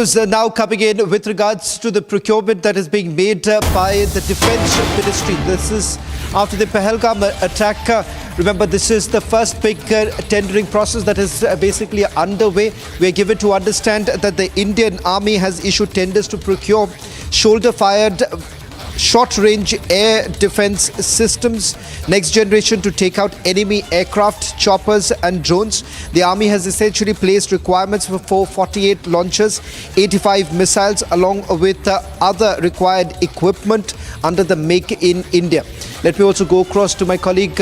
Now coming in with regards to the procurement that is being made by the Defence Ministry. This is after the Pahalgam Attack. Remember, this is the first big tendering process that is basically underway. We are given to understand that the Indian Army has issued tenders to procure shoulder-fired short-range air defense systems, next generation to take out enemy aircraft, choppers and drones. The Army has essentially placed requirements for 448 launchers, 85 missiles along with other required equipment under the Make in India. Let me also go across to my colleague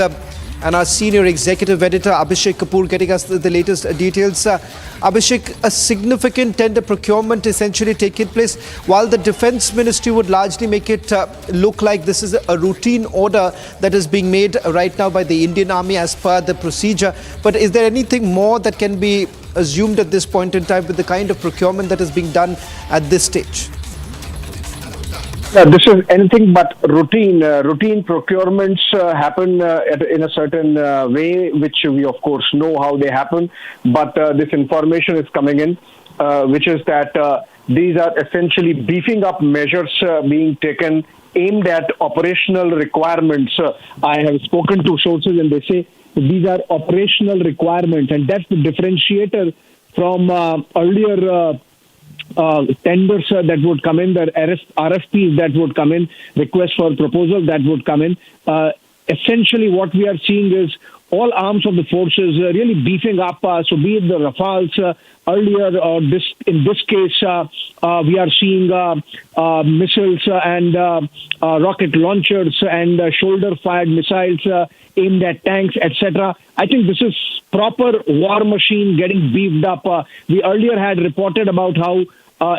and our senior executive editor Abhishek Kapoor getting us the latest details. Abhishek, a significant tender procurement essentially taking place, while the Defence Ministry would largely make it look like this is a routine order that is being made right now by the Indian Army as per the procedure. But is there anything more that can be assumed at this point in time with the kind of procurement that is being done at this stage? This is anything but routine. Routine procurements happen in a certain way, which we of course know how they happen. But this information is coming in, which is that these are essentially beefing up measures being taken aimed at operational requirements. I have spoken to sources and they say these are operational requirements, and that's the differentiator from earlier tenders that would come in, the RFPs that would come in, requests for proposal that would come in. Essentially, what we are seeing is all arms of the forces really beefing up. So be it the Rafales earlier, or in this case, we are seeing missiles and rocket launchers and shoulder-fired missiles aimed at tanks, etc. I think this is proper war machine getting beefed up. We earlier had reported about how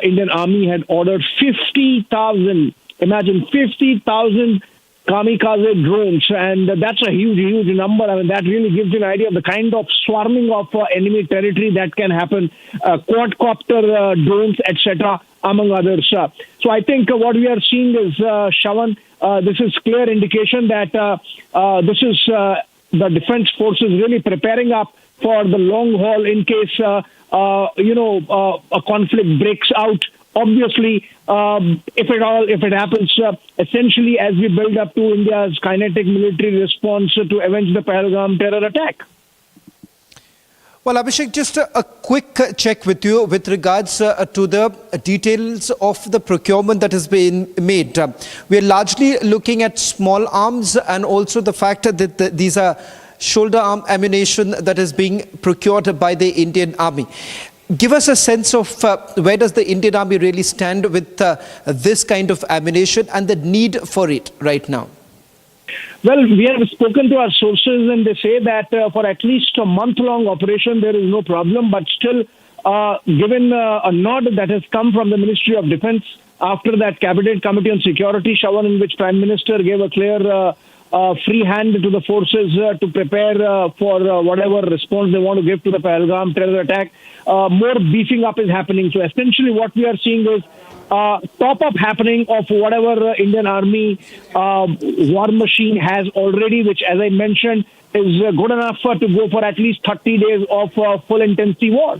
Indian Army had ordered 50,000, imagine 50,000 kamikaze drones, and that's a huge number. I mean, that really gives you an idea of the kind of swarming of enemy territory that can happen, quadcopter drones, etc., among others. So I think what we are seeing is, Shawan, this is clear indication that this is the defense forces really preparing up for the long haul in case, a conflict breaks out. Obviously, if it happens, essentially as we build up to India's kinetic military response to avenge the Pahalgam terror attack. Well, Abhishek, just a quick check with you with regards to the details of the procurement that has been made. We are largely looking at small arms and also the fact that these are shoulder arm ammunition that is being procured by the Indian Army. Give us a sense of where does the Indian Army really stand with this kind of ammunition and the need for it right now? Well, we have spoken to our sources and they say that for at least a month-long operation, there is no problem. But still, given a nod that has come from the Ministry of Defence after that Cabinet Committee on Security, Shawan, in which Prime Minister gave a clear free hand to the forces to prepare for whatever response they want to give to the Pahalgam terror attack, more beefing up is happening. So essentially what we are seeing is top-up happening of whatever Indian Army war machine has already, which, as I mentioned, is good enough to go for at least 30 days of full intensity war.